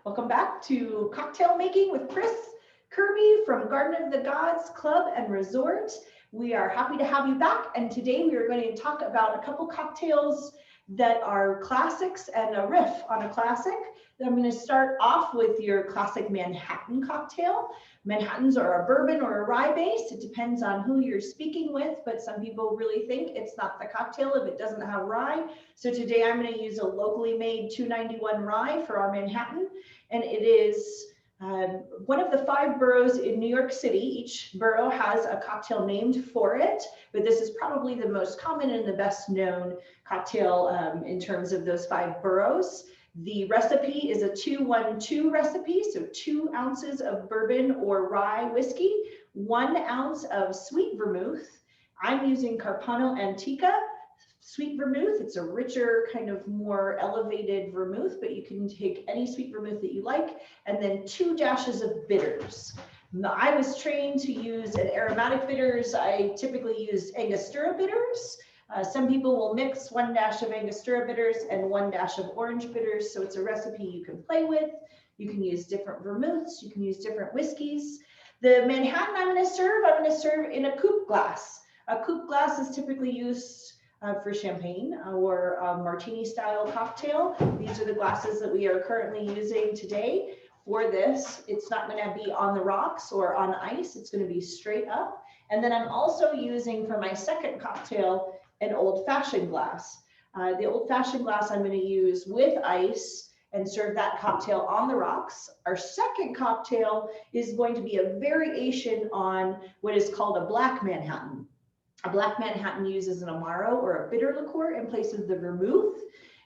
Welcome back to Cocktail Making with Kris Kirby from Garden of the Gods Club and Resort. We are happy to have you back, and today we are going to talk about a couple cocktails that are classics and a riff on a classic. I'm going to start off with your classic Manhattan cocktail. Manhattans are a bourbon or a rye base. It depends on who you're speaking with, but some people really think it's not the cocktail if it doesn't have rye. So today I'm going to use a locally made 291 rye for our Manhattan, and it is one of the 5 boroughs in New York City. Each borough has a cocktail named for it, but this is probably the most common and the best known cocktail in terms of those 5 boroughs. The recipe is a 2-1-2 recipe, so 2 ounces of bourbon or rye whiskey, 1 ounce of sweet vermouth. I'm using Carpano Antica sweet vermouth. It's a richer, kind of more elevated vermouth, but you can take any sweet vermouth that you like, and then 2 dashes of bitters. Now, I was trained to use an aromatic bitters. I typically use Angostura bitters. Some people will mix 1 dash of Angostura bitters and 1 dash of orange bitters, so it's a recipe you can play with. You can use different vermouths, you can use different whiskeys. The Manhattan I'm going to serve in a coupe glass. A coupe glass is typically used for champagne or a martini style cocktail. These are the glasses that we are currently using today. For this, it's not going to be on the rocks or on ice, it's going to be straight up. And then I'm also using for my second cocktail an old-fashioned glass. The old-fashioned glass I'm going to use with ice and serve that cocktail on the rocks. Our second cocktail is going to be a variation on what is called a black Manhattan. A black Manhattan uses an Amaro or a bitter liqueur in place of the vermouth.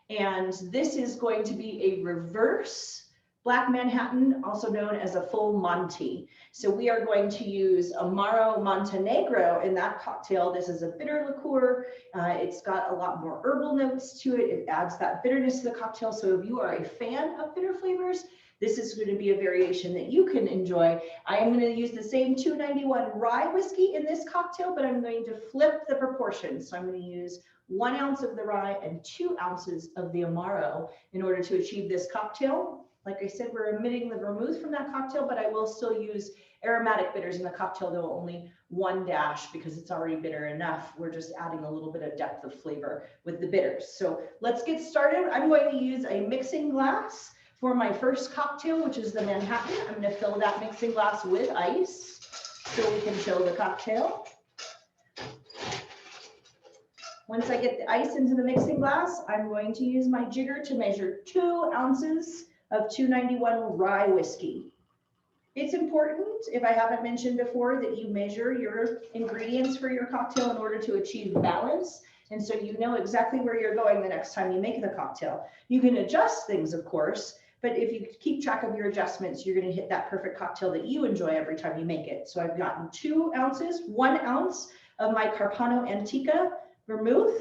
And this is going to be a reverse Black Manhattan, also known as a full Monte. So we are going to use Amaro Montenegro in that cocktail. This is a bitter liqueur. It's got a lot more herbal notes to it. It adds that bitterness to the cocktail. So if you are a fan of bitter flavors, this is going to be a variation that you can enjoy. I am going to use the same 291 rye whiskey in this cocktail, but I'm going to flip the proportions. So I'm going to use 1 ounce of the rye and 2 ounces of the Amaro in order to achieve this cocktail. Like I said, we're omitting the vermouth from that cocktail, but I will still use aromatic bitters in the cocktail, though only 1 dash because it's already bitter enough. We're just adding a little bit of depth of flavor with the bitters. So let's get started. I'm going to use a mixing glass for my first cocktail, which is the Manhattan. I'm going to fill that mixing glass with ice so we can chill the cocktail. Once I get the ice into the mixing glass, I'm going to use my jigger to measure 2 ounces of 291 rye whiskey. It's important, if I haven't mentioned before, that you measure your ingredients for your cocktail in order to achieve balance. And so you know exactly where you're going the next time you make the cocktail. You can adjust things, of course, but if you keep track of your adjustments, you're going to hit that perfect cocktail that you enjoy every time you make it. So I've gotten 2 ounces, 1 ounce of my Carpano Antica vermouth.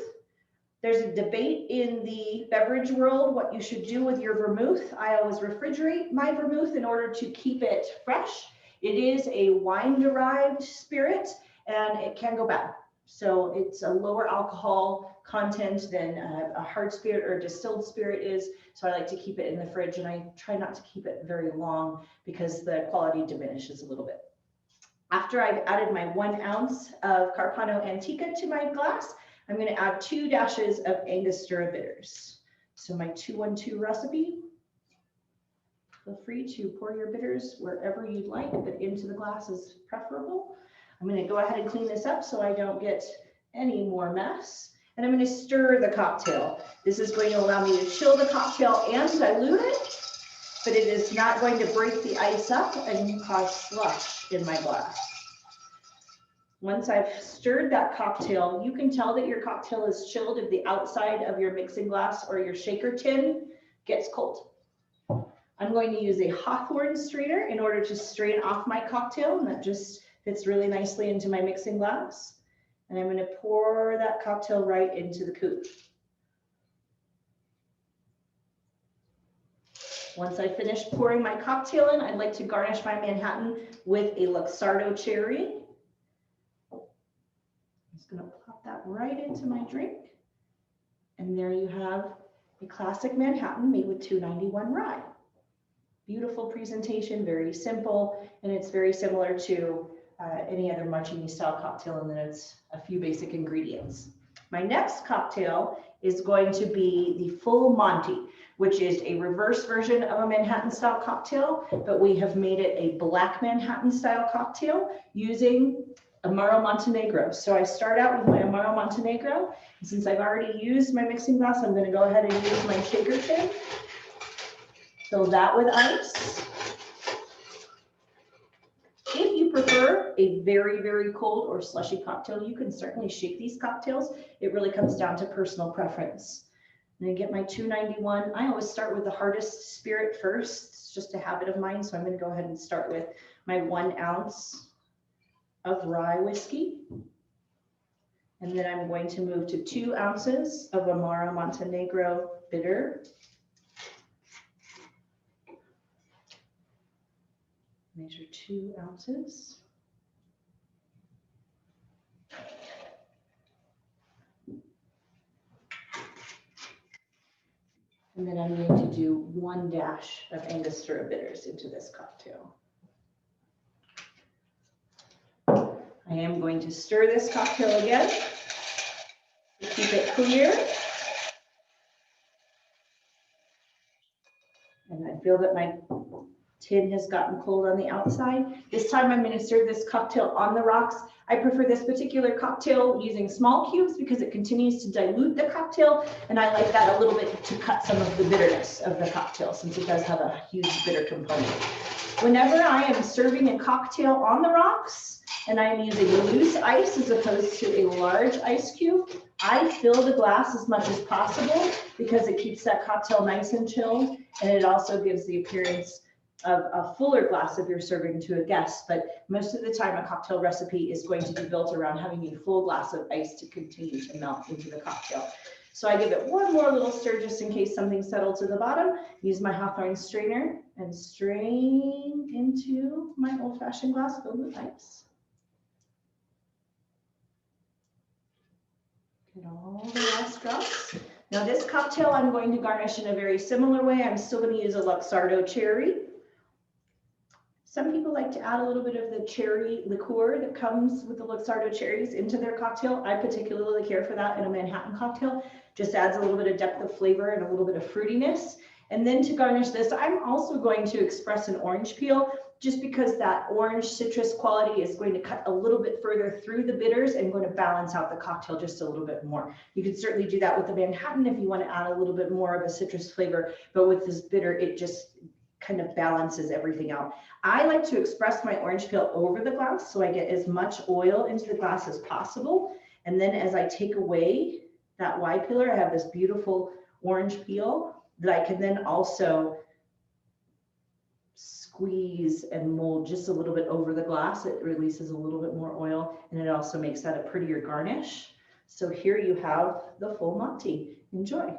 There's a debate in the beverage world what you should do with your vermouth. I always refrigerate my vermouth in order to keep it fresh. It is a wine-derived spirit, and it can go bad. So it's a lower alcohol content than a hard spirit or a distilled spirit is. So I like to keep it in the fridge, and I try not to keep it very long because the quality diminishes a little bit. After I've added my 1 ounce of Carpano Antica to my glass, I'm going to add 2 dashes of Angostura bitters. So my 2-1-2 recipe, feel free to pour your bitters wherever you'd like, but into the glass is preferable. I'm going to go ahead and clean this up so I don't get any more mess. And I'm going to stir the cocktail. This is going to allow me to chill the cocktail and dilute it, but it is not going to break the ice up and cause slush in my glass. Once I've stirred that cocktail, you can tell that your cocktail is chilled if the outside of your mixing glass or your shaker tin gets cold. I'm going to use a Hawthorne strainer in order to strain off my cocktail, and that just fits really nicely into my mixing glass. And I'm going to pour that cocktail right into the coupe. Once I finish pouring my cocktail in, I'd like to garnish my Manhattan with a Luxardo cherry. Going to plop that right into my drink. And there you have a classic Manhattan made with 291 rye. Beautiful presentation, very simple, and it's very similar to any other martini style cocktail in that it's a few basic ingredients. My next cocktail is going to be the full Monte, which is a reverse version of a Manhattan style cocktail, but we have made it a black Manhattan style cocktail using Amaro Montenegro. So I start out with my Amaro Montenegro, and since I've already used my mixing glass, I'm going to go ahead and use my shaker tin. Fill that with ice. If you prefer a very, very cold or slushy cocktail, you can certainly shake these cocktails. It really comes down to personal preference. I'm going to get my 291. I always start with the hardest spirit first. It's just a habit of mine. So I'm going to go ahead and start with my 1 ounce of rye whiskey. And then I'm going to move to 2 ounces of Amaro Montenegro bitter. Measure 2 ounces. And then I'm going to do 1 dash of Angostura bitters into this cocktail. I am going to stir this cocktail again to keep it clear. And I feel that my tin has gotten cold on the outside. This time I'm going to serve this cocktail on the rocks. I prefer this particular cocktail using small cubes because it continues to dilute the cocktail, and I like that a little bit to cut some of the bitterness of the cocktail since it does have a huge bitter component. Whenever I am serving a cocktail on the rocks and I am using loose ice as opposed to a large ice cube, I fill the glass as much as possible because it keeps that cocktail nice and chilled, and it also gives the appearance of a fuller glass if you're serving to a guest. But most of the time a cocktail recipe is going to be built around having a full glass of ice to continue to melt into the cocktail. So I give it one more little stir just in case something settled to the bottom. Use my Hawthorne strainer and strain into my old-fashioned glass filled with ice. Get all the last drops. Now this cocktail I'm going to garnish in a very similar way. I'm still going to use a Luxardo cherry. Some people like to add a little bit of the cherry liqueur that comes with the Luxardo cherries into their cocktail. I particularly care for that in a Manhattan cocktail. Just adds a little bit of depth of flavor and a little bit of fruitiness. And then to garnish this, I'm also going to express an orange peel just because that orange citrus quality is going to cut a little bit further through the bitters and going to balance out the cocktail just a little bit more. You could certainly do that with the Manhattan if you want to add a little bit more of a citrus flavor, but with this bitter, it just kind of balances everything out. I like to express my orange peel over the glass so I get as much oil into the glass as possible. And then as I take away that Y pillar, I have this beautiful orange peel that I can then also squeeze and mold just a little bit over the glass. It releases a little bit more oil, and it also makes that a prettier garnish. So here you have the full Monte. Enjoy.